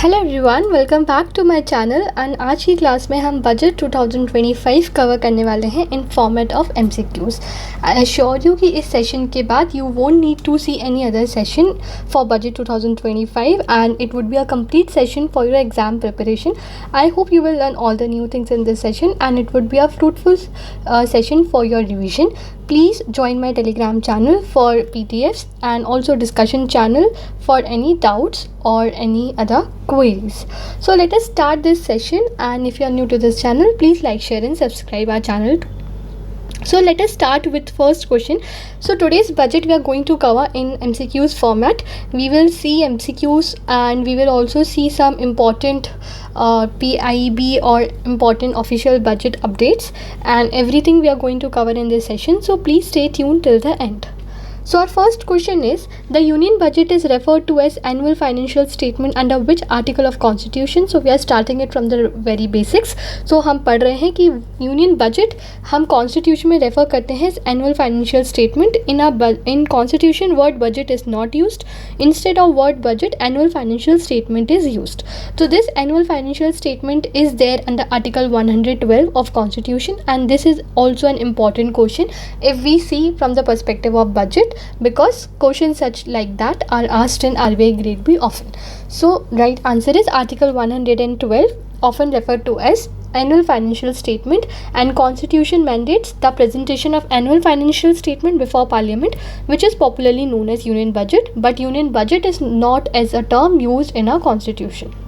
Hello everyone, welcome back to my channel. And आज की class में हम बजट 2025 कवर करने वाले हैं in format of MCQs. I assure you कि इस सेशन के बाद you won't need to see any other session for budget 2025 and it would be a complete session for your exam preparation. I hope you will learn all the new things in this session and it would be a fruitful session for your revision. Please join my Telegram channel for PDFs and also discussion channel for any doubts or any other queries. So let us start this session, and if you are new to this channel, please like, share and subscribe our channel. So let us start with first question. So today's budget we are going to cover in MCQs format. We will see MCQs and we will also see some important PIB or important official budget updates, and everything we are going to cover in this session. So please stay tuned till the end. So our first question is, the union budget is referred to as annual financial statement under which article of constitution? So we are starting it from the very basics. So हम पढ़ रहे हैं कि union budget हम constitution में refer करते हैं annual financial statement. In constitution word budget is not used. Instead of word budget annual financial statement is used. So this annual financial statement is there under article 112 of constitution, and this is also an important question if we see from the perspective of budget, because questions such like that are asked in RBI grade B often. So right answer is article 112, often referred to as annual financial statement, and constitution mandates the presentation of annual financial statement before parliament, which is popularly known as union budget, but union budget is not as a term used in our constitution.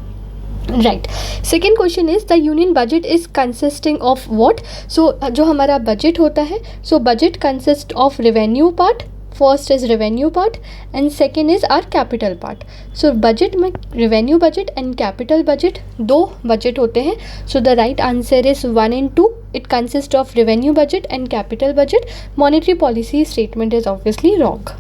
Right. Second question is the union budget is consisting of what. So जो हमारा budget होता है, so budget consist of revenue part. First is revenue part and second is or capital part. So budget में revenue budget and capital budget दो budget होते हैं. So the right answer is 1 and 2. It consist of revenue budget and capital budget. Monetary policy statement is obviously wrong.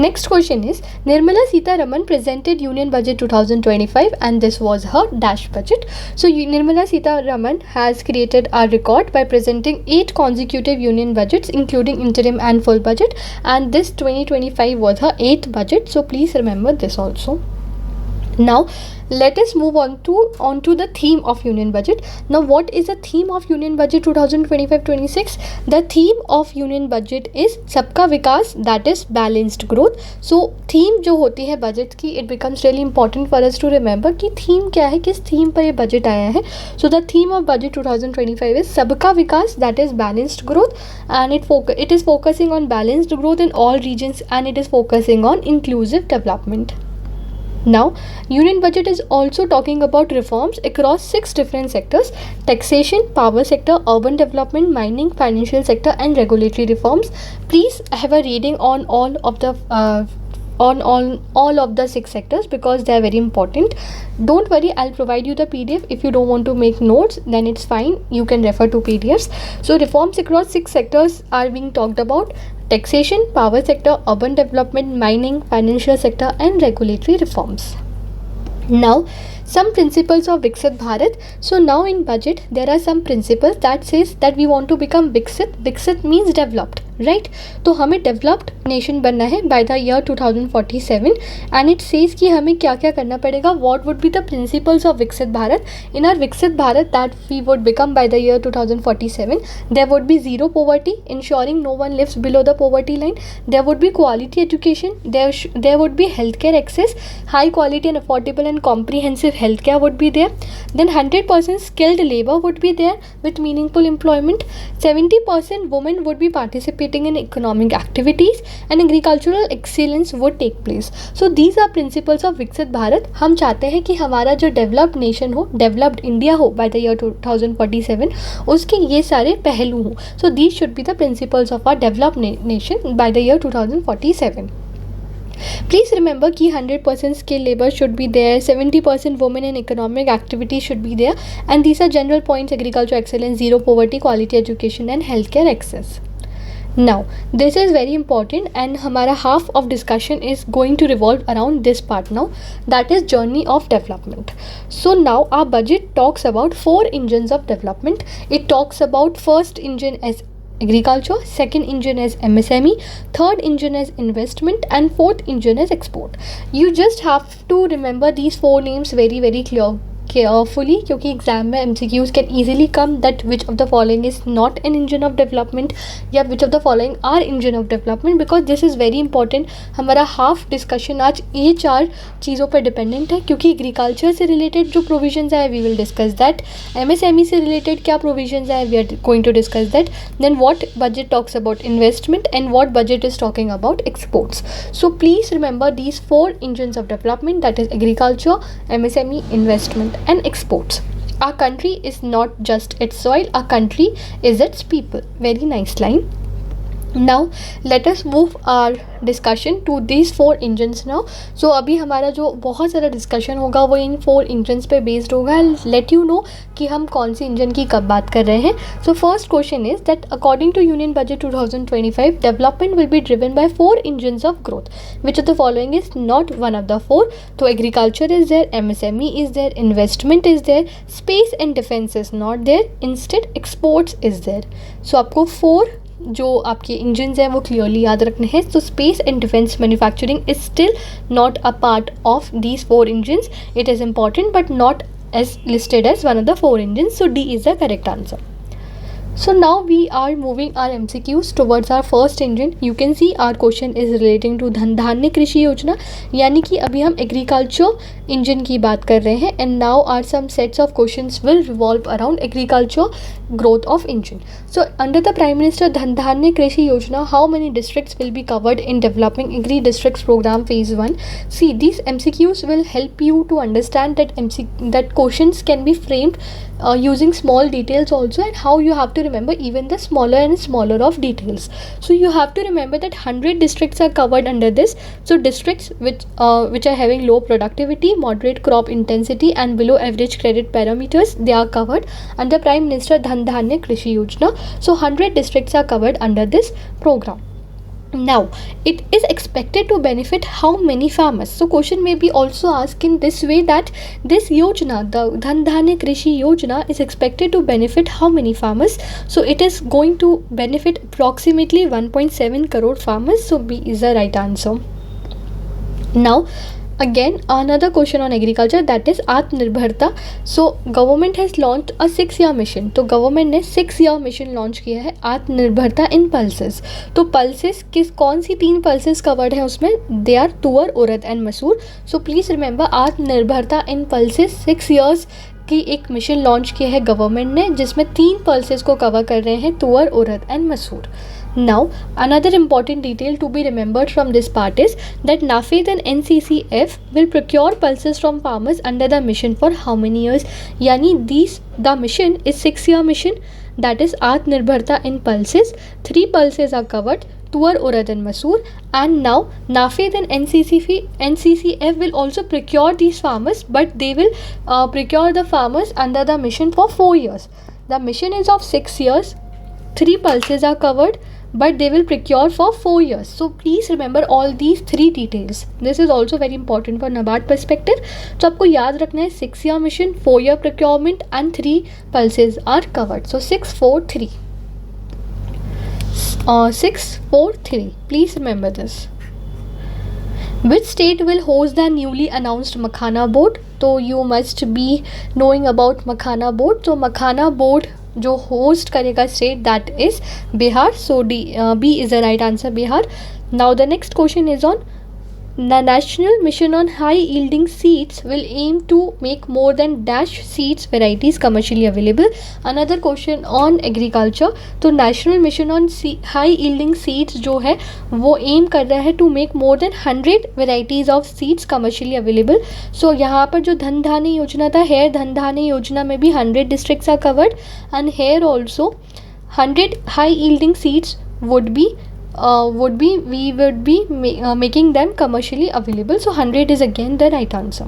Next question is, Nirmala Sitharaman presented Union Budget 2025 and this was her dash budget. So Nirmala Sitharaman has created a record by presenting 8 consecutive Union budgets including interim and full budget, and this 2025 was her 8th budget. So please remember this also. Now let us move on to the theme of union budget. Now what is the theme of union budget 2025-26? The theme of union budget is सबका विकास, that is balanced growth. So theme जो होती है budget की, it becomes really important for us to remember कि theme क्या है, किस theme पर ये बजट आया है. So the theme of budget 2025 is सबका विकास, that is balanced growth, and it is focusing on balanced growth in all regions, and it is focusing on inclusive development. Now, Union Budget is also talking about reforms across 6 different sectors: taxation, power sector, urban development, mining, financial sector, and regulatory reforms. Please have a reading on all of the all of the 6 sectors because they are very important. Don't worry, I'll provide you the PDF. If you don't want to make notes, then it's fine. You can refer to PDFs. So reforms across 6 sectors are being talked about: taxation, power sector, urban development, mining, financial sector, and regulatory reforms. Now, some principles of Viksit Bharat. So now in budget there are some principles that says that we want to become Viksit. Viksit means developed, right? तो हमें developed nation बनना है by the year 2047, and it says कि हमें क्या क्या करना पड़ेगा. What would be the principles of Viksit Bharat? In our Viksit Bharat that we would become by the year 2047, there would be zero poverty, ensuring no one lives below the poverty line. There would be quality education. There would be healthcare access, high quality and affordable and comprehensive healthcare would be there. Then 100% skilled labor would be there with meaningful employment. 70% women would be participating in economic activities, and agricultural excellence would take place. So these are principles of Viksit Bharat. हम चाहते हैं कि हमारा जो developed nation हो, developed India हो by the year 2047, उसके ये सारे पहलू हों. So these should be the principles of our developed nation by the year 2047. Please remember कि 100% skilled labor should be there, 70% women in economic activity should be there, and these are general points: agriculture excellence, zero poverty, quality education, and healthcare access. Now this is very important, and हमारा half of discussion is going to revolve around this part now, that is journey of development. So now our budget talks about 4 engines of development. It talks about first engine as agriculture, second engine as MSME, third engine as investment, and fourth engine as export. You just have to remember these four names very carefully, क्योंकि exam में MCQs can easily come that which of the following is not an engine of development या which of the following are engine of development, because this is very important. हमारा half discussion आज ये चार चीज़ों पर dependent है, क्योंकि agriculture से रिलेटेड जो प्रोविजंस आए we will discuss that, MSME से रिलेटेड क्या प्रोविजंस आए we are going to discuss that, then what budget talks about investment and what budget is talking about exports. So please remember these four engines of development, that is agriculture, MSME, investment and exports. Our country is not just its soil, our country is its people. Very nice line. Now let us move our discussion to these four engines now. So अभी हमारा जो बहुत सारा discussion होगा वो इन four engines पे based होगा. Let you know कि हम कौन सी इंजन की कब बात कर रहे हैं. So first question is that according to union budget 2025 development will be driven by four engines of growth. Which of the following is not one of the four. तो agriculture is there, MSME is there, investment is there, space and defence is not there, instead exports is there. So आपको four जो आपके engines हैं वो clearly याद रखने हैं. तो space and defence manufacturing is still not a part of these four engines. It is important but not as listed as one of the four engines. So D is the correct answer. So now we are moving our MCQs towards our first engine. You can see our question is relating to धन धान्य कृषि योजना, यानी कि अभी हम agriculture engine की बात कर रहे हैं. And now are some sets of questions will revolve around agriculture growth of engine. So under the Prime Minister Dhan Dhanya Krishi Yojana, how many districts will be covered in developing agri districts program phase 1? See, these MCQs will help you to understand that questions can be framed using small details also, and how you have to remember even the smaller and smaller of details. So you have to remember that 100 districts are covered under this. So districts which are having low productivity, moderate crop intensity and below average credit parameters, they are covered under Prime Minister Dhan Dhanya Krishi Yojana. So 100 districts are covered under this program. Now it is expected to benefit how many farmers? So question may be also asked in this way, that this yojana, the Dhan Dhanya Krishi Yojana, is expected to benefit how many farmers? So it is going to benefit approximately 1.7 crore farmers. So B is the right answer. Now again another question on agriculture, that is Atmanirbharta. So government has launched a 6-year mission. तो government ने 6-year mission launch किया है आत्मनिर्भरता इन pulses. तो pulses कौन सी 3 pulses covered है उसमें? They are तुअर, उड़द एंड मसूर. सो प्लीज़ रिमेंबर आत्मनिर्भरता इन पल्सेस 6 years की एक मिशन लॉन्च किया है गवर्नमेंट ने, जिसमें 3 पल्सेस को कवर कर रहे हैं, तुअर, उड़द एंड मसूर. Now another important detail to be remembered from this part is that NAFED and NCCF will procure pulses from farmers under the mission for how many years? Yani the mission is 6-year mission, that is Atmanirbharta in pulses. 3 pulses are covered, Tuar, Urad and Masoor. And now NAFED and NCCF will also procure these farmers, but they will procure the farmers under the mission for 4 years. The mission is of 6 years, 3 pulses are covered, but they will procure for 4 years. So please remember all these 3 details. This is also very important for NABARD perspective. So आपको याद रखना है 6-year mission, 4-year procurement and 3 pulses are covered. So 6, 4, 3. 6, 4, 3. Please remember this. Which state will host the newly announced Makhana board? So you must be knowing about Makhana board. So Makhana board जो host करेगा state, that is Bihar. So B is the right answer, Bihar. Now the next question is on the national mission on high yielding seeds will aim to make more than dash seeds varieties commercially available. Another question on agriculture. तो national mission on high yielding seeds जो है वो aim कर रहा है to make more than 100 varieties of seeds commercially available. So यहाँ पर जो धन धान्य योजना था, here धन धान्य योजना में भी 100 districts are covered, and here also 100 high yielding seeds would be making them commercially available. So 100 is again the right answer.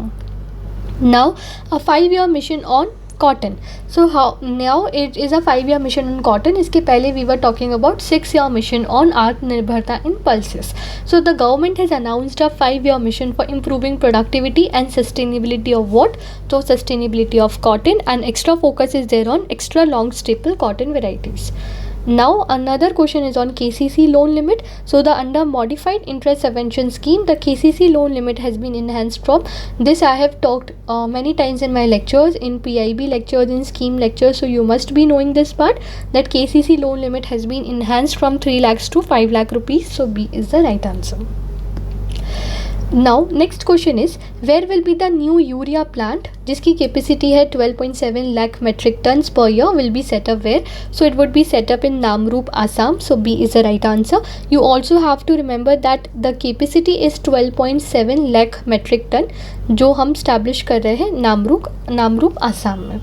Now a 5-year mission on cotton. So now it is a 5-year mission on cotton. इसके पहले we were talking about 6-year mission on Atmanirbharta in pulses. So the government has announced a 5-year mission for improving productivity and sustainability of what? So sustainability of cotton, and extra focus is there on extra long staple cotton varieties. Now another question is on KCC loan limit. So the under modified interest subvention scheme, the KCC loan limit has been enhanced from this. I have talked many times in my lectures, in PIB lectures, in scheme lectures. So you must be knowing this part, that KCC loan limit has been enhanced from 3 lakhs to 5 lakh rupees. So B is the right answer. Now next question is, where will be the new urea plant जिसकी capacity है 12.7 lakh metric tons per year will be set up where? So it would be set up in Namrup, Assam. So B is the right answer. You also have to remember that the capacity is 12.7 lakh metric ton जो हम establish कर रहे हैं नामरूप आसाम में.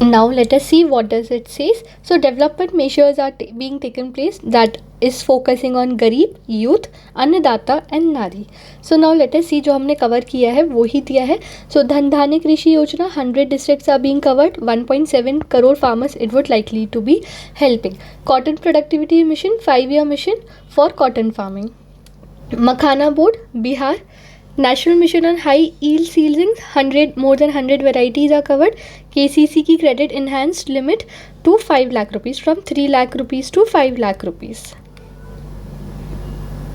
Now let us see what does it says. So development measures are being taken place that is focusing on गरीब, youth, अन्नदाता and नारी. So now let us see जो हमने कवर किया है वो ही दिया है. So धन धान्य कृषि योजना 100 districts are being covered, 1.7 crore farmers it would likely to be helping. Cotton productivity mission, 5-year mission for cotton farming. Makhana board, Bihar. National mission on high yield seedlings, 100 more than 100 varieties are covered. KCC की credit enhanced limit to 5 lakh rupees from 3 lakh rupees to 5 lakh rupees.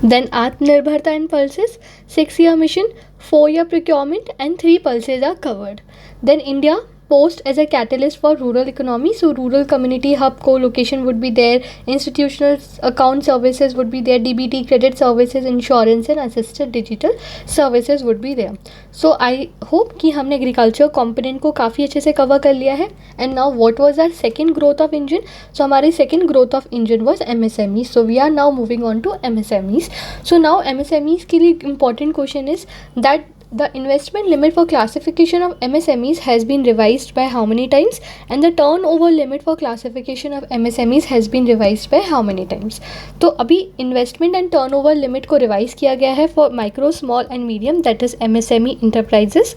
Then Atmanirbharta and pulses, 6-year mission, 4-year procurement and 3 pulses are covered. Then India post as a catalyst for rural economy. So rural community hub co-location would be there, institutional account services would be there, DBT credit services, insurance and assisted digital services would be there. So I hope कि हमने agriculture component को काफ़ी अच्छे से cover कर लिया है. And now what was our second growth of engine? So हमारी second growth of engine was MSME. So we are now moving on to MSMEs. So now MSMEs के लिए important question is that the investment limit for classification of MSMEs has been revised by how many times, and the turnover limit for classification of MSMEs has been revised by how many times. तो अभी investment and turnover limit को revise किया गया है for micro, small and medium, that is MSME enterprises.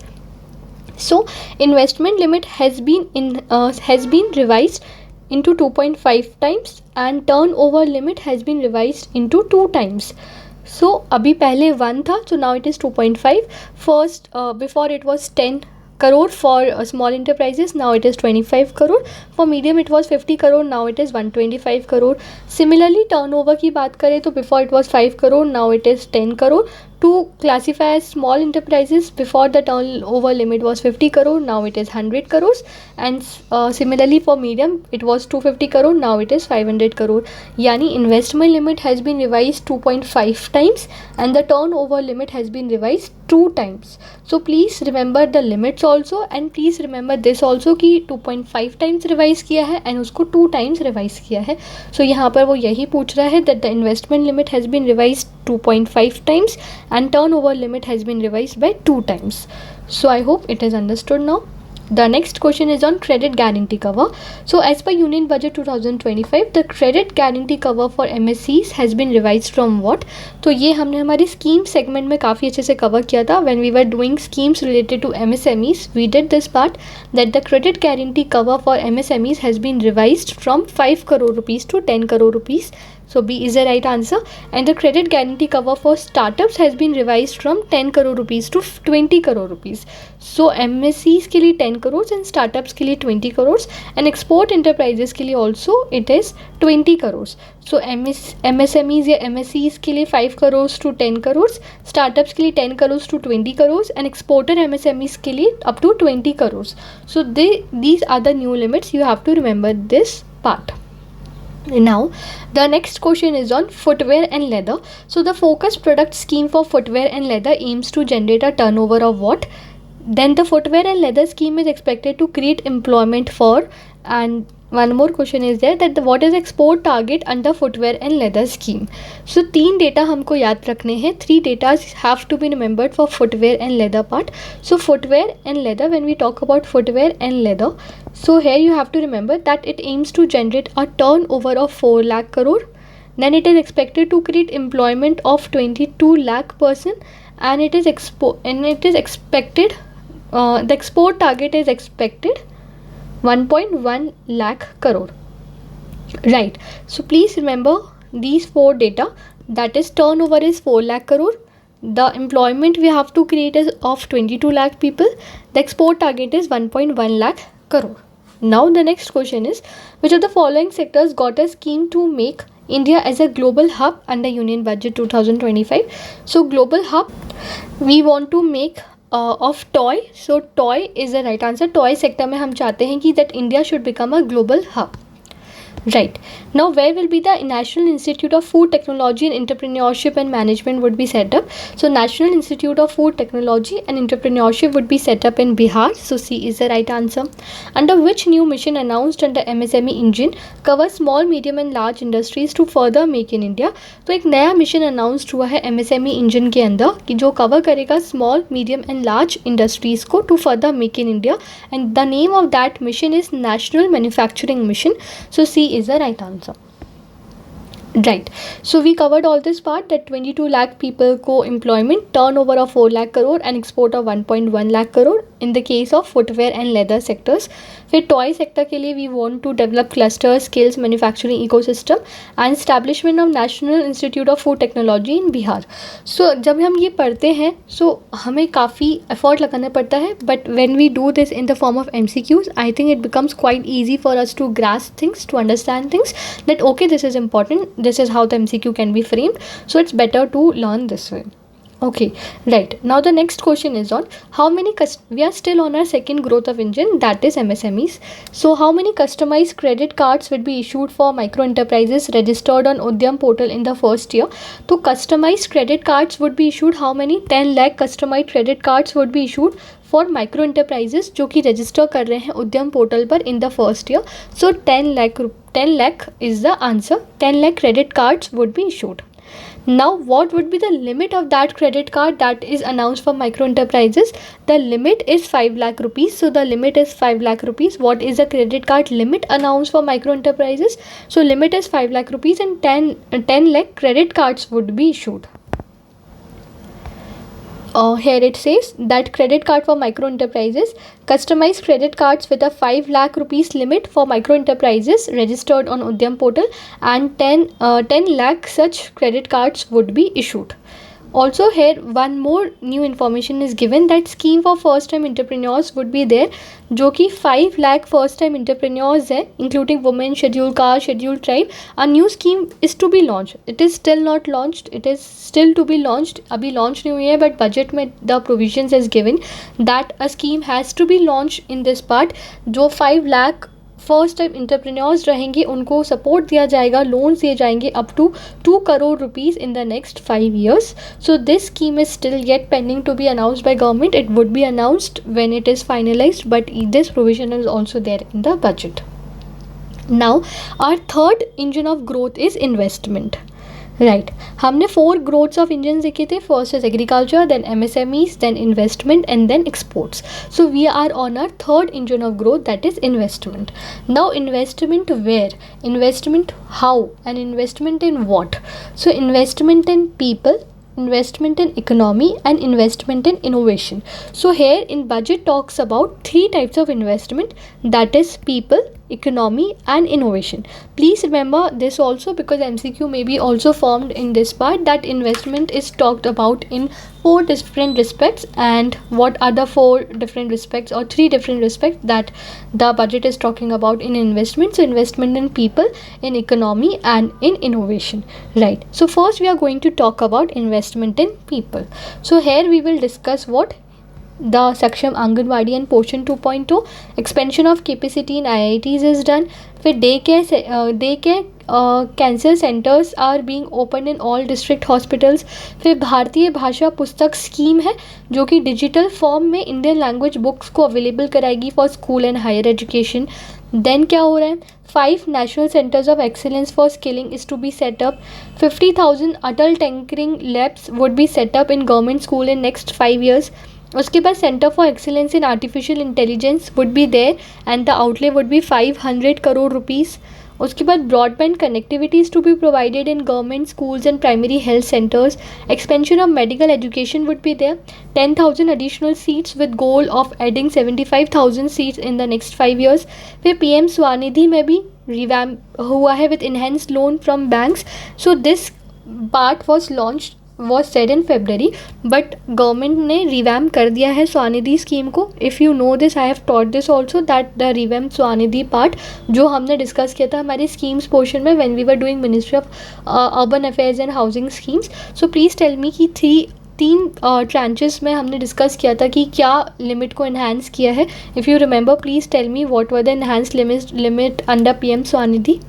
So investment limit has been revised into 2.5 times and turnover limit has been revised into 2 times. So अभी पहले 1 था, so now it is 2.5. First before it was 10 crore for small enterprises, now it is 25 crore. For medium it was 50 crore, now it is 125 crore. Similarly turnover की बात करें तो before it was 5 crore, now it is 10 crore. To classify as small enterprises, before the turnover limit was 50 crore, now it is 100 crores. And similarly for medium it was 250 crore, now it is 500 crore. Yani investment limit has been revised 2.5 times and the turnover limit has been revised 2 times. So please remember the limits also, and please remember this also कि 2.5 times revise किया है and उसको 2 times revise किया है. So यहाँ पर वो यही पूछ रहा है that the investment limit has been revised 2.5 times and turnover limit has been revised by 2 times. So I hope it is understood now. The next question is on credit guarantee cover. So as per Union Budget 2025, the credit guarantee cover for MSCs has been revised from what? तो ये हमने हमारी scheme segment में काफ़ी अच्छे से cover किया था. When we were doing schemes related to MSMEs, we did this part that the credit guarantee cover for MSMEs has been revised from 5 crore rupees to 10 crore rupees. So B is the right answer. And the credit guarantee cover for startups has been revised from 10 crore rupees to 20 crore rupees. So MSCs के लिए 10 crores and startups के लिए 20 crores and export enterprises के लिए also it is 20 crores. So MSMEs या MSCs के लिए 5 crores to 10 crores, startups के लिए 10 crores to 20 crores and exporter MSMEs के लिए up to 20 crores. So these are the new limits. You have to remember this part. Now the next question is on footwear and leather. So the focus product scheme for footwear and leather aims to generate a turnover of what? Then the footwear and leather scheme is expected to create employment for, and one more question is there that what is export target under footwear and leather scheme. So 3 data हमको याद रखने हैं. 3 data have to be remembered for footwear and leather part. So footwear and leather, when we talk about footwear and leather, so here you have to remember that it aims to generate a turnover of 4 lakh crore. Then it is expected to create employment of 22 lakh person, and it is expected the export target is expected 1.1 lakh crore. Right. So please remember these 4 data, that is turnover is 4 lakh crore, the employment we have to create is of 22 lakh people, the export target is 1.1 lakh crore. Now the next question is, which of the following sectors got a scheme to make India as a global hub under Union Budget 2025? So global hub, we want to make of toy. So toy is the right answer. Toy sector में हम चाहते हैं कि that India should become a global hub. Right. Now, where will be the National Institute of Food Technology and Entrepreneurship and Management would be set up? So, National Institute of Food Technology and Entrepreneurship would be set up in Bihar. So, C is the right answer. Under which new mission announced under MSME engine covers small, medium and large industries to further make in India? तो एक नया mission announced हुआ है MSME engine के अंदर कि जो cover करेगा small, medium and large industries को to further make in India, and the name of that mission is national manufacturing mission. So C is the right answer. Right. So we covered all this part, that 22 lakh people co-employment, turnover of 4 lakh crore and export of 1.1 lakh crore in the case of footwear and leather sectors. फिर toy sector के लिए we want to develop cluster skills manufacturing ecosystem and establishment of national institute of food technology in Bihar. So जब हम ये पढ़ते हैं सो हमें काफ़ी एफर्ट लगाना पड़ता है, but when we do this in the form of MCQs, I think it becomes quite easy for us to grasp things, to understand things, that okay, this is important, this is how the MCQ can be framed, so it's better to learn this way. Okay, right. Now the next question is on how many we are still on our second growth of engine, that is MSMEs. So how many customized credit cards would be issued for micro enterprises registered on Udyam portal in the first year? तो customized credit cards would be issued how many? 10 lakh customized credit cards would be issued for micro enterprises जो कि register कर रहे हैं उद्यम portal पर in the first year. So 10 lakh is the answer. 10 lakh credit cards would be issued. Now, what would be the limit of that credit card that is announced for micro enterprises? The limit is 5 lakh rupees. So, the limit is 5 lakh rupees. What is the credit card limit announced for micro enterprises? So, limit is 5 lakh rupees and 10 lakh credit cards would be issued. Here it says that credit card for micro enterprises, customized credit cards with a 5 lakh rupees limit for micro enterprises registered on Udyam portal, and 10 lakh such credit cards would be issued. Also here one more new information is given, that scheme for first time entrepreneurs would be there, जो कि 5 lakh first time entrepreneurs है, including women, scheduled caste, scheduled tribe. A new scheme is to be launched. It is still not launched. It is still to be launched. अभी launch नहीं हुई है, but budget में the provisions is given that a scheme has to be launched in this part. जो 5 lakh first time entrepreneurs रहेंगे उनको support दिया जाएगा, लोन्स दिए जाएंगे up to 2 crore rupees in the next 5 years. So this scheme is still yet pending to be announced by government. It would be announced when it is finalised, but this provision is also there in the budget. Now our third engine of growth is investment. Right, हमने 4 growths of engine देखे थे. First is agriculture, then MSMEs, then investment and then exports. So we are on our third engine of growth, that is investment. Now investment where, investment how, and investment in what? So investment in people, investment in economy and investment in innovation. So here in budget talks about 3 types of investment, that is people, economy and innovation. Please remember this also, because MCQ may be also formed in this part, that investment is talked about in 4 different respects, and what are the 4 different respects or 3 different respects that the budget is talking about in investment. So investment in people, in economy and in innovation. Right, so first we are going to talk about investment in people. So here we will discuss what the Saksham Anganwadi and Poshan 2.0, expansion of capacity in IITs is done. फिर day care cancer centres are being open in all district hospitals. फिर Bharatiya Bhasha Pustak scheme है जो कि digital form में Indian language books को available कराएगी for school and higher education. Then क्या हो रहा है, 5 national centres of excellence for skilling is to be set up. 50,000 Atal tinkering labs would be set up in government school in next 5 years. उसके बाद centre for excellence in artificial intelligence would be there and the outlay would be 500 crore rupees. उसके बाद broadband connectivities to be provided in government schools and primary health centres. Expansion of medical education would be there. 10,000 additional seats with goal of adding 75,000 seats in the next 5 years. फिर PM Svanidhi में भी revamp हुआ है with enhanced loan from banks. So this part was launched was said in February, but government ने revamp कर दिया है Svanidhi scheme को. If you know this, I have taught this also that the revamp Svanidhi part जो हमने discuss किया था हमारे स्कीम्स पोर्शन में when we were doing ministry of urban affairs and housing schemes. So please tell me कि तीन tranches में हमने डिस्कस किया था कि क्या लिमिट को इन्हांस किया है. If you remember, please tell me what were the enhance limit under PM Svanidhi.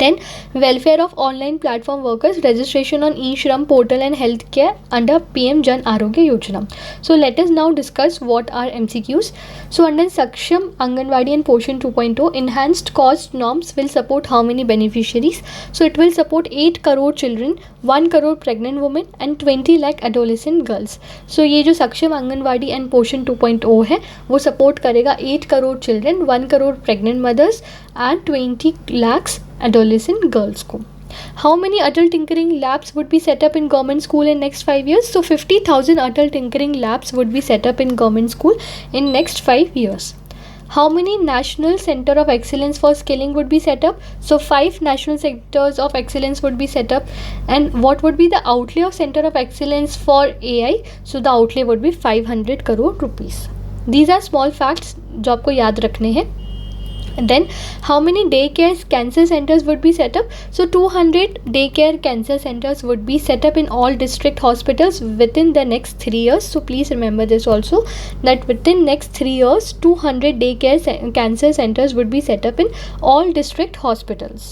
Then welfare of online platform workers, registration on e-Shram portal and healthcare under PM Jan Arogya Yojana. So let us now discuss what are MCQs. So under Saksham Anganwadi and Poshan 2.0, enhanced cost norms will support how many beneficiaries? So it will support 8 crore children, 1 crore pregnant women and 20 lakh adolescent girls. So ये जो सक्षम anganwadi and पोषण 2.0 है वो support करेगा 8 crore children, 1 crore pregnant mothers and 20 lakhs adolescent girls को. How many adult tinkering labs would be set up in government school in next 5 years? So 50,000 adult tinkering labs would be set up in government school in next 5 years. How many national center of excellence for skilling would be set up? So 5 national centers of excellence would be set up. And what would be the outlay of center of excellence for AI? So the outlay would be 500 crore rupees. These are small facts जो आपको याद रखने हैं. Then how many daycare cancer centers would be set up? So 200 daycare cancer centers would be set up in all district hospitals within the next 3 years. So please remember this also, that within next 3 years 200 daycare cancer centers would be set up in all district hospitals.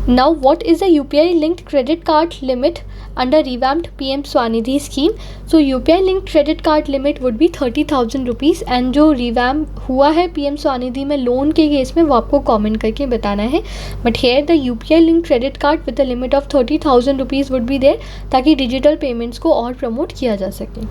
Now what is the UPI linked credit card limit under revamped PM Swanidhi scheme? So UPI linked credit card limit would be 30,000 rupees and जो revamp हुआ है PM Swanidhi में loan के case में वो आपको comment करके बताना है. But here the UPI linked credit card with a limit of 30,000 rupees would be there ताकि डिजिटल पेमेंट्स को और प्रमोट किया जा सके.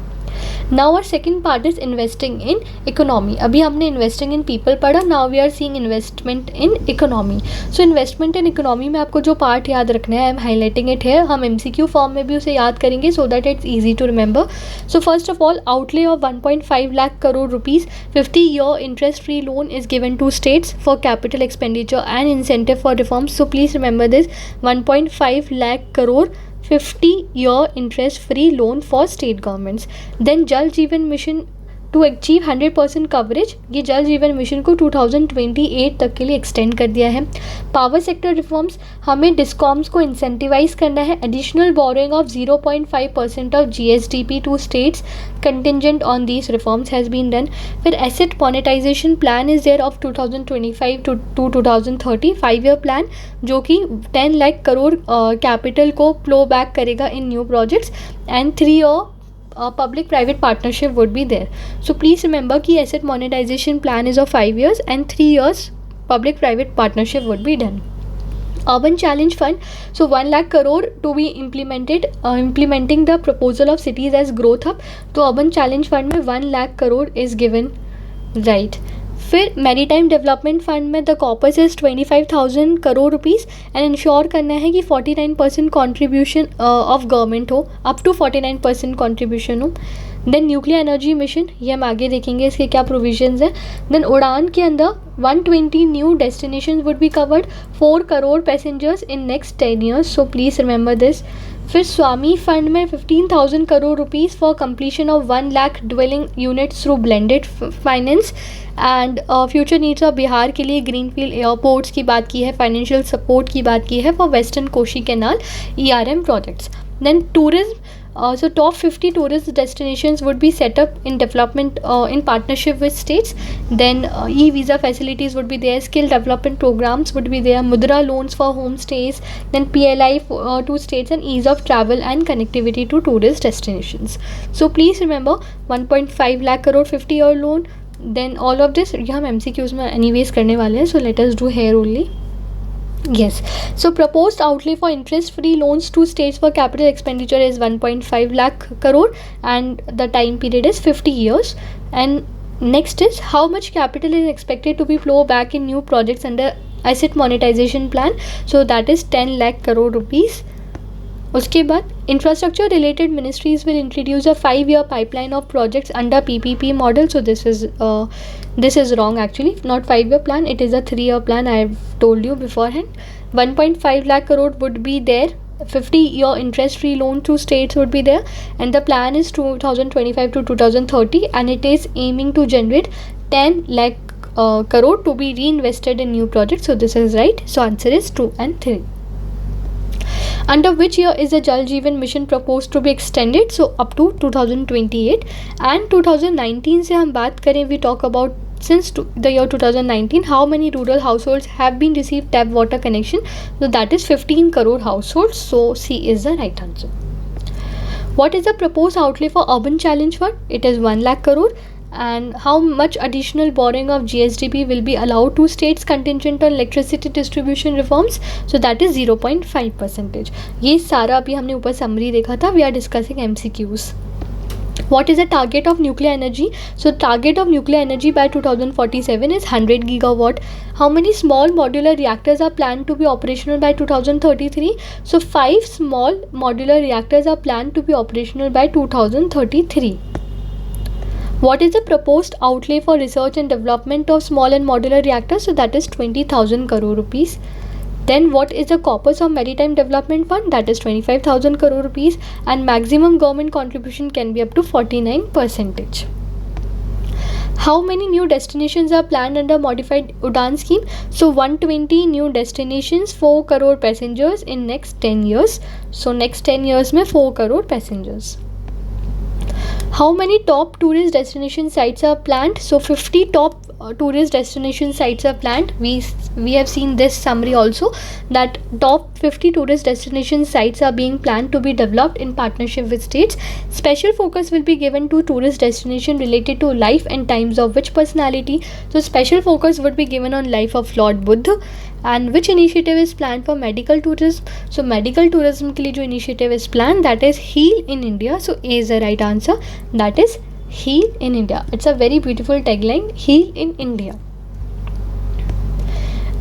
Now our second part is investing in economy. अभी हमने investing in people पढ़ा, now we are seeing investment in economy. So investment in economy में आपको जो part याद रखना है, I am highlighting it here. हम MCQ form में भी उसे याद करेंगे so that it's easy to remember. So first of all, outlay of 1.5 lakh crore rupees, 50-year interest-free loan is given to states for capital expenditure and incentive for reforms. So please remember this, 1.5 lakh crore 50-year interest-free loan for state governments. Then Jal Jeevan Mission to achieve 100% coverage, ये जल जीवन mission को 2028 तक के लिए extend कर दिया है. पावर सेक्टर रिफॉर्म्स, हमें डिस्कॉम्स को इंसेंटिवाइज करना है. Additional borrowing of 0.5% of GSDP to states contingent on these reforms has been done. फिर asset monetisation plan is there of 2025 to 2030, 5-year plan जो कि 10 लाख करोड़ कैपिटल को फ्लो बैक करेगा in new projects and 3-year public private partnership would be there. So please remember कि asset monetization plan is of 5 years and 3 years public private partnership would be done. Urban Challenge Fund, so 1 lakh crore to be implemented, implementing the proposal of cities as growth hub. तो Urban Challenge Fund में 1 lakh crore is given, right. फिर maritime development fund में the corpus is 25,000 crore rupees and ensure करना है कि 49% contribution of government हो, up to 49% contribution हो. Then nuclear energy mission, ये हम आगे देखेंगे इसके क्या प्रोविजंस हैं. देन उड़ान के अंदर 120 new destination would be covered, 4 crore passengers in next 10 years. So please remember this. फिर स्वामी फंड में 15,000 crore rupees for completion of 1 lakh dwelling units through blended finance and future needs of Bihar के लिए ग्रीनफील्ड एयरपोर्ट्स की बात की है, फाइनेंशियल सपोर्ट की बात की है for western Kosi canal ERM projects. Then tourism, so top 50 tourist destinations would be set up in development in partnership with states. Then e-visa facilities would be there, skill development programs would be there, mudra loans for homestays, then PLI to states and ease of travel and connectivity to tourist destinations. So please remember 1.5 lakh crore 50-year loan. Then all of this ये हम MCQs में anyways करने वाले हैं, so let us do here only. Yes, so proposed outlay for interest-free loans to states for capital expenditure is 1.5 lakh crore and the time period is 50 years. And next is how much capital is expected to be flow back in new projects under asset monetization plan. So that is 10 lakh crore rupees. उसके बाद infrastructure related ministries will introduce a 5-year pipeline of projects under PPP model. So this is wrong actually, not 5-year plan, it is a 3-year plan. I have told you beforehand. 1.5 lakh crore would be there 50-year interest-free loan to states would be there, and the plan is 2025 to 2030, and it is aiming to generate 10 lakh crore to be reinvested in new projects. So this is right. So answer is 2 and 3. Under which year is the Jal Jeevan Mission proposed to be extended? So up to 2028. And 2019 से हम बात करें, we talk about since the year 2019 how many rural households have been received tap water connection. So that is 15 crore households. So C is the right answer. What is the proposed outlay for urban challenge fund? It is 1 lakh crore. And how much additional borrowing of GSDP will be allowed to states contingent on electricity distribution reforms? So that is 0.5%. ये सारा अभी हमने ऊपर summary देखा था. We are discussing MCQs. What is the target of nuclear energy? So target of nuclear energy by 2047 is 100 gigawatt. How many small modular reactors are planned to be operational by 2033? So 5 small modular reactors are planned to be operational by 2033. What is the proposed outlay for research and development of small and modular reactors? So that is 20,000 crore rupees. Then what is the corpus of maritime development fund? That is 25,000 crore rupees, and maximum government contribution can be up to 49%. How many new destinations are planned under modified Udan scheme? So 120 new destinations, 4 crore passengers in next 10 years. So next 10 years में 4 crore passengers. How many top tourist destination sites are planned? So 50 top tourist destination sites are planned. We have seen this summary also, that top 50 tourist destination sites are being planned to be developed in partnership with states. Special focus will be given to tourist destination related to life and times of which personality? So special focus would be given on life of Lord Buddha. And which initiative is planned for medical tourism? So medical tourism के लिए जो initiative is planned, that is Heal in India. So A is the right answer. That is Heal in India. It's a very beautiful tagline, Heal in India.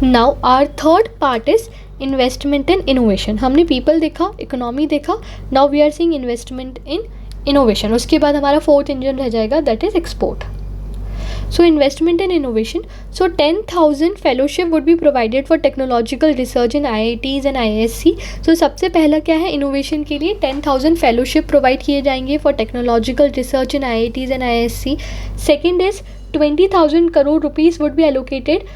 Now our third part is investment in innovation. हमने people देखा, economy देखा. Now we are seeing investment in innovation. उसके बाद हमारा fourth engine रह जाएगा, that is export. So investment in innovation. So 10,000 fellowship would be provided for technological research in IITs and IISc. So सबसे पहला क्या है, innovation के लिए 10,000 fellowship provide किए जाएंगे for technological research in IITs and IISc. Second is 20,000 crore rupees would be allocated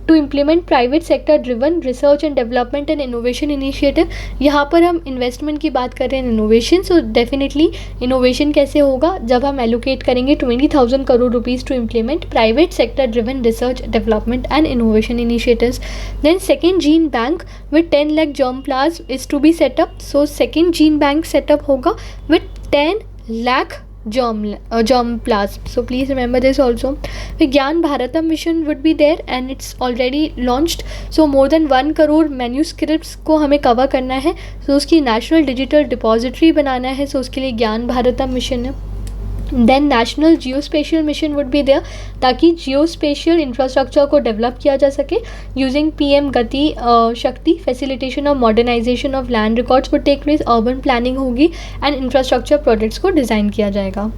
to implement private sector driven research and development and innovation initiative. यहाँ पर हम investment की बात कर रहे हैं innovation. So definitely innovation कैसे होगा, जब हम allocate करेंगे 20,000 crore rupees to implement private sector driven research development and innovation initiatives. Then second gene bank with 10 lakh germplasm is to be set up. So second gene bank set up होगा with 10 lakh germplasm. So please remember this also. Vigyan Bharatam mission would be there and it's already launched. So more than 1 crore manuscripts को हमें cover करना है. So उसकी national digital depository बनाना है. So उसके लिए ज्ञान भारतम mission है. Then national geospatial mission would be there, ताकि geospatial infrastructure को develop किया जा सके. Using PM गति शक्ति facilitation of modernization of land records would take place. Urban planning होगी and infrastructure projects को design किया जाएगा.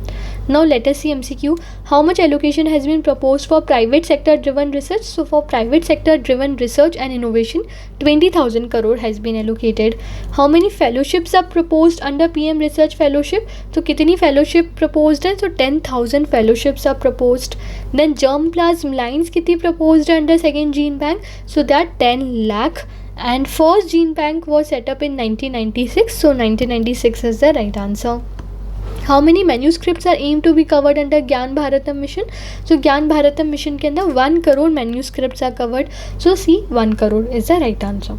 Now let us see MCQ. How much allocation has been proposed for private sector driven research? So for private sector driven research and innovation, 20,000 crore has been allocated. How many fellowships are proposed under PM research fellowship? So कितनी fellowship proposed है? So 10,000 fellowships are proposed. Then germplasm lines कितनी proposed under second gene bank? So that 10 lakh. And first gene bank was set up in 1996. So 1996 is the right answer. How many manuscripts are aimed to be covered under Gyan Bharatam mission? So Gyan Bharatam mission के अंदर 1 crore manuscripts are covered. So C, 1 crore is the right answer.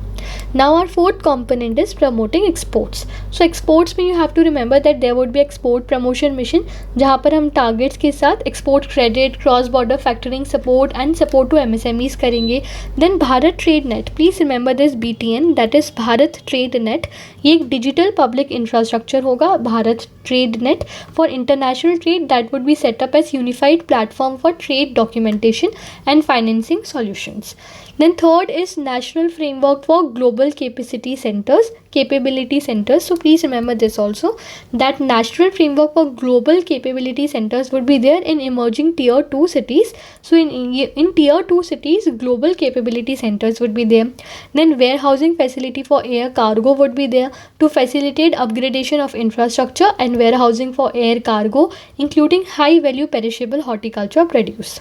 Now our fourth component is promoting exports. So exports में you have to remember that there would be export promotion mission जहाँ पर हम targets के साथ export credit, cross border factoring support and support to MSMEs करेंगे. Then Bharat Trade Net. Please remember this BTN, that is Bharat Trade Net. ये एक digital public infrastructure होगा, Bharat Trade Net for international trade, that would be set up as unified platform for trade documentation and financing solutions. Then third is National Framework for Global Capacity Centers, Capability Centers. So please remember this also, that National Framework for Global Capability Centers would be there in emerging Tier 2 cities. So in Tier 2 cities, Global Capability Centers would be there. Then Warehousing Facility for Air Cargo would be there to facilitate upgradation of infrastructure and warehousing for air cargo, including high value perishable horticulture produce.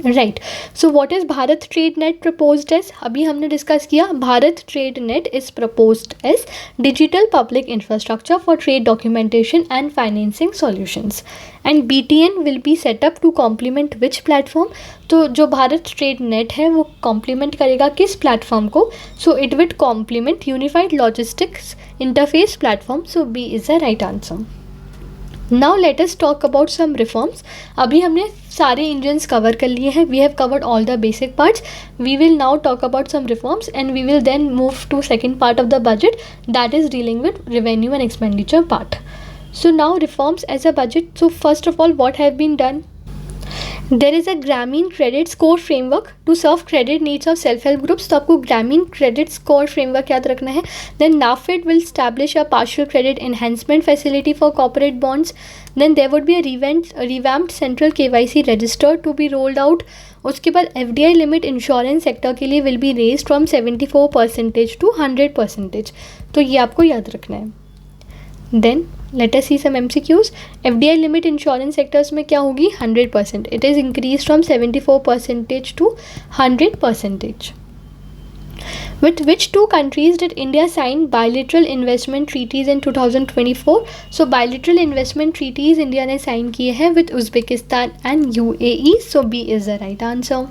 Right, so what is Bharat trade net proposed as, अभी हमने discuss किया, Bharat trade net is proposed as digital public infrastructure for trade documentation and financing solutions, and BTN will be set up to complement which platform. तो जो Bharat trade net है वो complement करेगा किस platform को, so it will complement unified logistics interface platform. So B is the right answer. Now let us talk about some reforms. अभी हमने सारे इंजन्स कवर कर लिए हैं, we have covered all the basic parts. We will now talk about some reforms and we will then move to second part of the budget, that is dealing with revenue and expenditure part. So now reforms as a budget. So first of all what have been done, there is a Gramin credit score framework to serve credit needs of self help groups. तो आपको Gramin credit score framework याद रखना है. Then NAFED will establish a partial credit enhancement facility for corporate bonds. Then there would be a revamped central KYC register to be rolled out. उसके बाद FDI limit insurance sector के लिए will be raise from 74% to 100%. तो ये आपको याद रखना है. Then let us see some MCQs. FDI limit insurance sectors में क्या होगी, 100%. It is increase from 74% to 100%. With which two countries did India sign bilateral investment treaties in 2024? So bilateral investment treaties India ने sign किए हैं with Uzbekistan and UAE. So B is the right answer.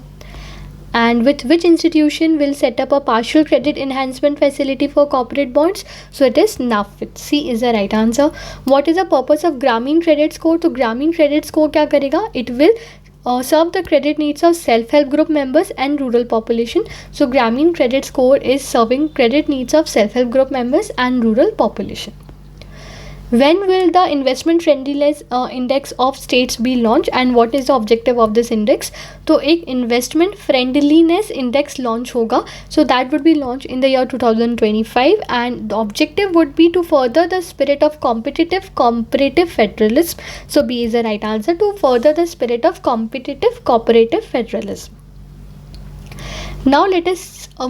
And with which institution will set up a partial credit enhancement facility for corporate bonds? So it is NAFID. C is the right answer. What is the purpose of Grameen Credit Score? तो Grameen Credit Score क्या करेगा? It will serve the credit needs of self-help group members and rural population. So Grameen Credit Score is serving credit needs of self-help group members and rural population. When will the investment friendliness index of states be launched and what is the objective of this index? तो एक investment friendliness index launch होगा, so that would be launched in the year 2025 and the objective would be to further the spirit of comparative federalism. So B is the right answer, to further the spirit of cooperative federalism. Now let us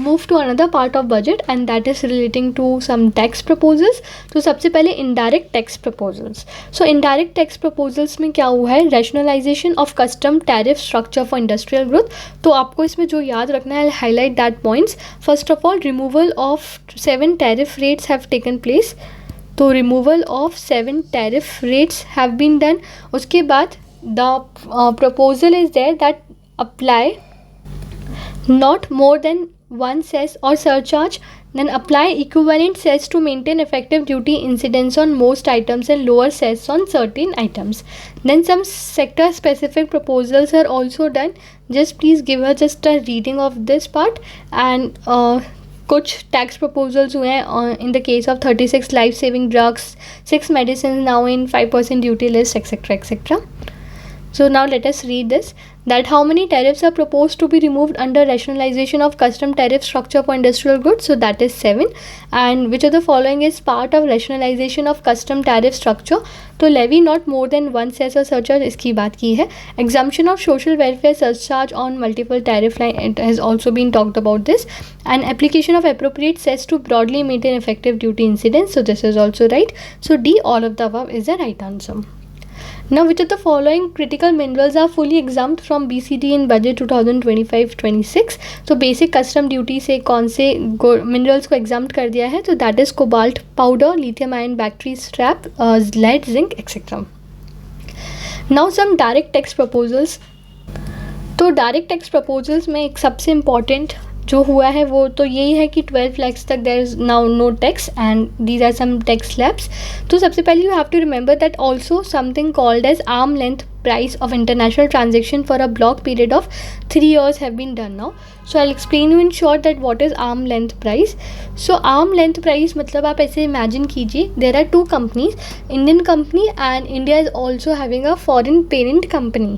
move to another part of budget and that is relating to some tax proposals. तो सबसे पहले indirect tax proposals. So indirect tax proposals में क्या हुआ है, rationalization of custom tariff structure for industrial growth. तो आपको इसमें जो याद रखना है, I'll highlight that points. First of all, removal of 7 tariff rates have taken place. तो removal of 7 tariff rates have been done. उसके बाद the proposal is there that apply not more than one cess or surcharge, then apply equivalent cess to maintain effective duty incidence on most items and lower cess on certain items. Then some sector specific proposals are also done. Just please give us just a reading of this part. And कुछ tax proposals हुए हैं in the case of 36 life saving drugs, 6 medicines now in 5% duty list, etc. So now let us read this, that how many tariffs are proposed to be removed under rationalization of custom tariff structure for industrial goods? So that is 7. And which of the following is part of rationalization of custom tariff structure? तो levy not more than one cess or surcharge, इसकी बात की है. Exemption of social welfare surcharge on multiple tariff line, it has also been talked about this. And application of appropriate cess to broadly maintain effective duty incidence. So this is also right. So D, all of the above is the right answer. Now which of the following critical minerals are fully exempt from BCD in budget 2025-26? तो basic custom duty से कौन से minerals को exempt कर दिया है? तो that is cobalt powder, lithium ion battery scrap, lead, zinc, etc. Now some direct tax proposals. तो direct tax proposals में एक सबसे important जो हुआ है वो तो यही है कि 12 lakhs तक there is now no tax and these are some tax slabs. तो सबसे पहले you have to remember that also something called as arm length price of international transaction for a block period of 3 years have been done now. So I'll explain you in short that what is arm length price. So arm length price मतलब आप ऐसे imagine कीजिए, there are two companies, Indian company and India is also having a foreign parent company.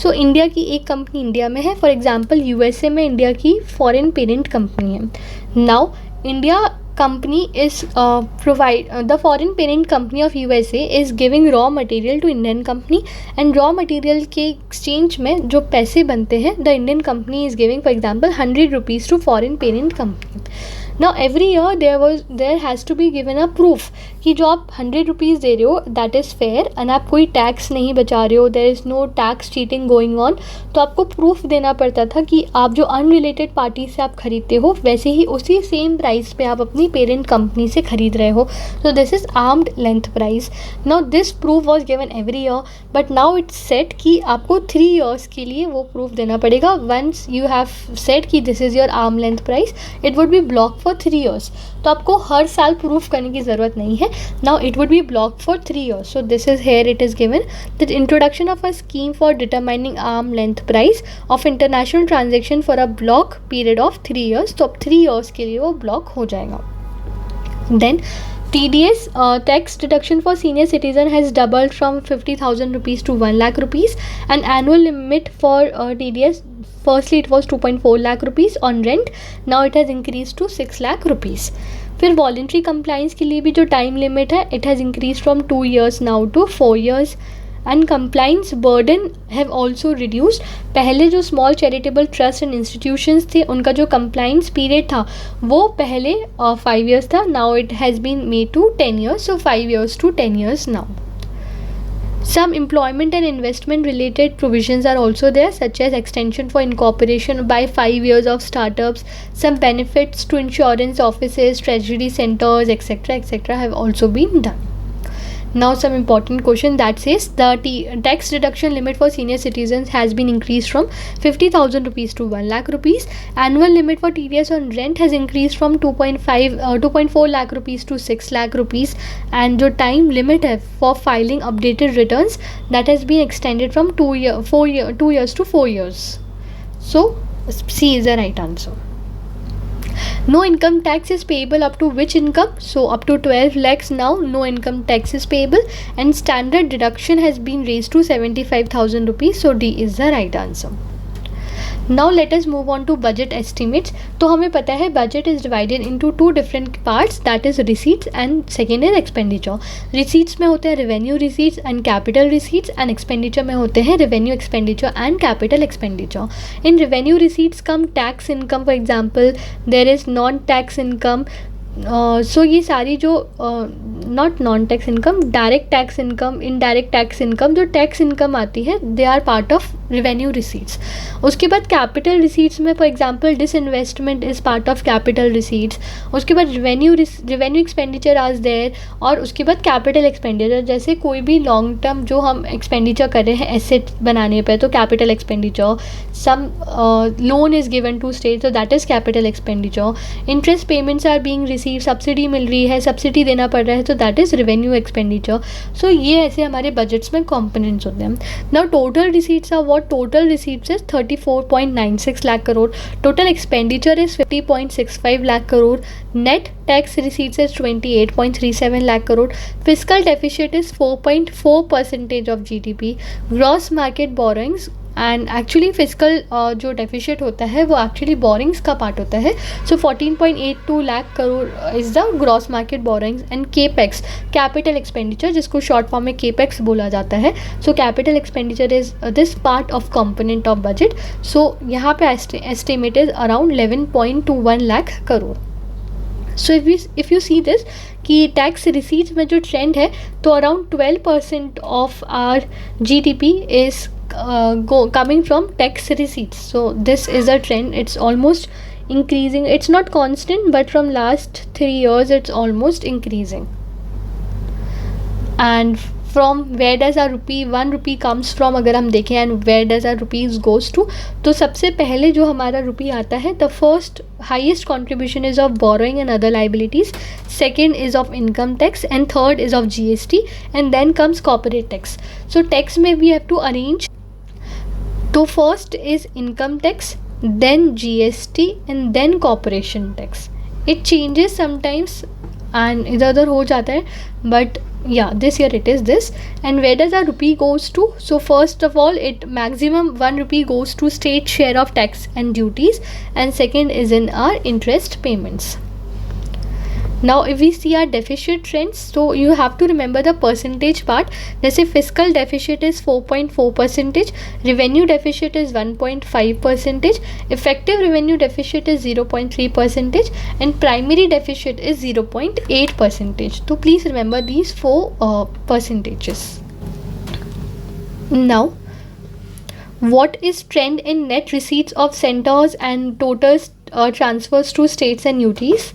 So India की एक company India में है, for example USA में India की फॉरेन पेरेंट कंपनी है. Now India company is the foreign parent company of USA is giving raw material to Indian company, and raw material के exchange में जो पैसे बनते हैं the Indian company is giving for example 100 rupees to foreign parent company. Now every year there has to be given a proof कि जो आप 100 rupees दे रहे हो दैट इज़ फेयर एंड आप कोई टैक्स नहीं बचा रहे हो, there is no tax cheating going on. तो आपको प्रूफ देना पड़ता था कि आप जो अनरिलेटेड पार्टी से आप खरीदते हो वैसे ही उसी सेम प्राइस पे आप अपनी पेरेंट कंपनी से खरीद रहे हो. So this is armed length price. Now this proof was given every year, but now it's set कि आपको 3 ईयर्स के लिए वो प्रूफ देना पड़ेगा. वंस यू हैव सेट कि this is your arm length price, it would B block for 3 years. तो आपको हर साल प्रूफ करने की ज़रूरत नहीं है. Now it would B block for 3 years. So this is here it is given the introduction of a scheme for determining arm length price of international transaction for a block period of 3 years. तो अब 3 years के लिए वो block हो जाएगा. Then TDS tax deduction for senior citizen has doubled from 50,000 rupees to 1 lakh rupees, and annual limit for TDS firstly it was 2.4 lakh rupees on rent, now it has increased to 6 lakh rupees. फिर voluntary compliance के लिए भी जो time limit है it has increased from 2 years now to 4 years, and compliance burden have also reduced. पहले जो small charitable trust and institutions थे उनका जो compliance period था वो पहले 5 years था, now it has been made to 10 years, so 5 years to 10 years now. Some employment and investment related provisions are also there, such as extension for incorporation by 5 years of startups, some benefits to insurance offices, treasury centers, etc. have also been done. Now some important question that says the tax deduction limit for senior citizens has been increased from 50,000 rupees to 1 lakh rupees. Annual limit for TDS on rent has increased from 2.4 lakh rupees to 6 lakh rupees, and the time limit for filing updated returns that has been extended from 2 years to 4 years. So C is the right answer. No income tax is payable up to which income? So up to 12 lakhs now no income tax is payable, and standard deduction has been raised to 75,000 rupees. So D is the right answer. Now let us move on to budget estimates. तो हमें पता है budget is divided into 2 different parts, that is receipts and second is expenditure. Receipts में होते हैं revenue receipts and capital receipts, and expenditure में होते हैं revenue expenditure and capital expenditure. In revenue receipts come tax income, for example there is non-tax income. सो ये सारी जो not non tax income, direct tax income, indirect tax income, जो tax income आती है they are part of revenue receipts. उसके बाद capital receipts में for example disinvestment is part of capital receipts. उसके बाद रेवेन्यू एक्सपेंडिचर आज देयर, और उसके बाद कैपिटल एक्सपेंडिचर, जैसे कोई भी लॉन्ग टर्म जो हम एक्सपेंडिचर कर रहे हैं एसेट बनाने पर तो capital expenditure. Some loan is given to state तो that is capital expenditure. Interest payments are being receive, subsidy मिल रही है, सब्सिडी देना पड़ रहा है तो that is revenue expenditure. So ये ऐसे हमारे बजट्स में कंपोनेंट्स होते हैं. Now total receipts are what? Total receipts is 34.96 lakh crore. Total expenditure is 50.65 lakh crore. Net tax receipts is 28.37 lakh crore. Physical deficit is 4.4% of GDP. Gross market borrowings, and actually physical जो deficit होता है वो एक्चुअली बोरिंग्स का part होता है. So 14.82 lakh crore is the gross market borrowings. And capex, capital expenditure, जिसको short form में capex बोला जाता है. So capital expenditure is this part of component of budget. So यहाँ पे estimate is around 11.21 lakh crore. So if you see this कि tax receipts में जो ट्रेंड है तो around 12% of our GDP is coming from tax receipts. So this is a trend, it's almost increasing. It's not constant, but from last 3 years it's almost increasing. And from where does our rupee 1 rupee comes from अगर हम देखें, and where does our rupees goes to, तो सबसे पहले जो हमारा रुपी आता है the first highest contribution is of borrowing and other liabilities, second is of income tax, and third is of GST, and then comes corporate tax. So tax में we have to arrange. तो first is income tax, then GST and then corporation tax. It changes sometimes and इधर उधर हो जाता है, but yeah, this year it is this. And where does our rupee goes to? So first of all, it maximum 1 rupee goes to state share of tax and duties, and second is in our interest payments. Now if we see our deficit trends, so you have to remember the percentage part. जैसे fiscal deficit is 4.4%, revenue deficit is 1.5%, effective revenue deficit is 0.3%, and primary deficit is 0.8%. So please remember these four percentages. Now what is trend in net receipts of centers and total transfers to states and UTs?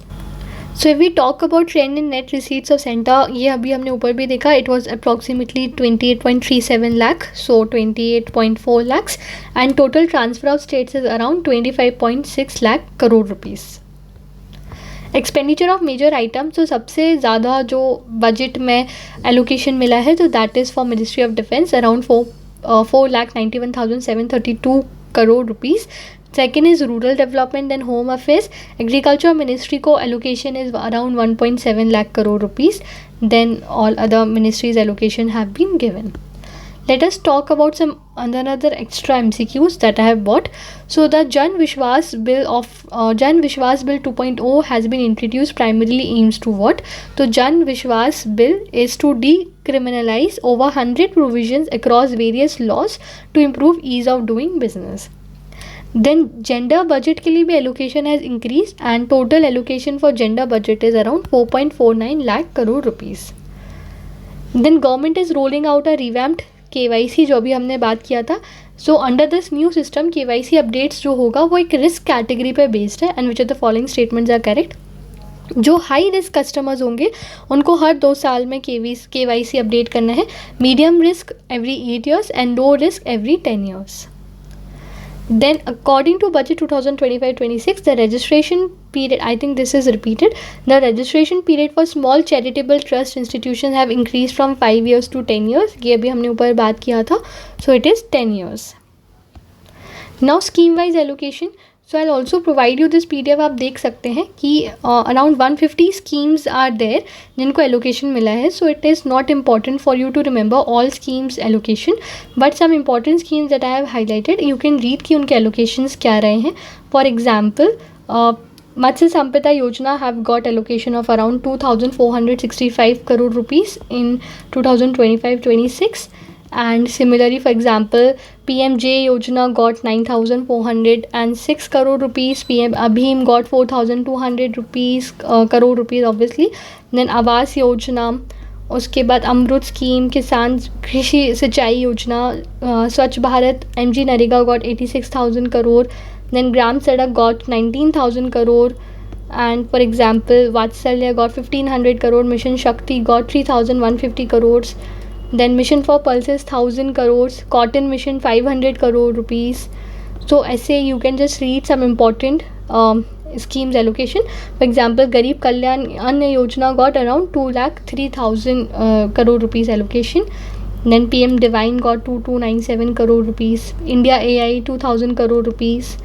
So if we talk about trend in net receipts of center, ये अभी हमने ऊपर भी देखा, it was approximately 28.37 lakh, so 28.4 lakhs, and total transfer of states is around 25.6 lakh crore rupees. Expenditure of major item, तो सबसे ज़्यादा जो बजट में एलोकेशन मिला है तो that is for ministry of defence around 4,91,732 crore rupees. Second is rural development and home affairs. Agriculture ministry को allocation is around 1.7 lakh crore rupees. Then all other ministries allocation have been given. Let us talk about some another extra MCQs that I have bought. So the Jan Vishwas Bill 2.0 has been introduced, primarily aims to what? So Jan Vishwas Bill is to decriminalize over 100 provisions across various laws to improve ease of doing business. Then gender budget के लिए भी allocation has increased and total allocation for gender budget is around 4.49 lakh crore rupees. Then government is rolling out a revamped KYC, जो अभी हमने बात किया था. So under this new system KYC updates जो होगा वो एक risk category पे based है, and which of the following statements are correct? जो हाई रिस्क कस्टमर्स होंगे उनको हर 2 साल में KYC अपडेट करना है. Medium risk every 8 years and low risk every 10 years. Then according to budget 2025-26, the registration period, I think this is repeated, the registration period for small charitable trust institutions have increased from 5 years to 10 years. ये अभी हमने ऊपर बात किया था, so it is 10 years. Now scheme wise allocation, so I'll also provide you this PDF. आप देख सकते हैं कि around 150 schemes are there जिनको allocation मिला है. So it is not important for you to remember all schemes allocation, but some important schemes that I have highlighted you can read कि उनके allocations क्या रहे हैं. For example, Matsya Sampada Yojana have got allocation of around 2,465 crore rupees in 2025-26. And similarly, for example, PMJ Yojana got 9,406 crore rupees. PM Abhim got 4,200 rupees crore rupees obviously. Then Awas Yojana, उसके बाद अमृत scheme, किसान कृषि सिंचाई योजना, स्वच्छ Bharat, MG NREGA got 86,000 crore. Then ग्राम सड़क got 19,000 crore. And for example, Vatsalya got 1,500 crore. Mission Shakti got 3,150 crores. Then Mission for Pulses 1,000 crores. Cotton Mission 500 crore rupees. So ऐसे you can just read some important schemes allocation. For example, Garib Kalyan Anna Yojana got around 2,03,000 crore rupees allocation. Then PM Divine got 2,297 crore rupees. India AI 2,000 crore rupees.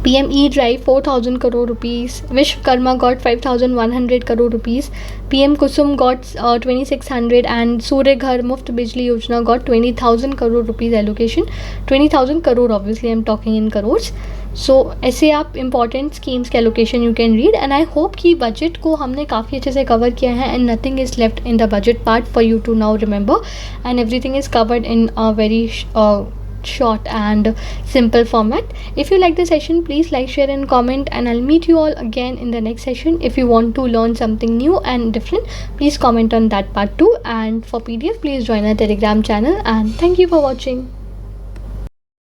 PM E-Drive 4,000 crore rupees. Vishwakarma got 5,100 crore rupees. PM Kusum got 2,600 and Surya Ghar Muft Bijli Yojana got 20,000 crore rupees allocation. 20,000 crore obviously I'm talking in crores. So ऐसे आप important schemes के allocation you can read, and I hope कि budget को हमने काफ़ी अच्छे से cover किया है and nothing is left in the budget part for you to now remember, and everything is covered in a very short and simple format. If you like the session, please like, share and comment, and I'll meet you all again in the next session. If you want to learn something new and different, please comment on that part too, and for PDF please join our Telegram channel, and thank you for watching.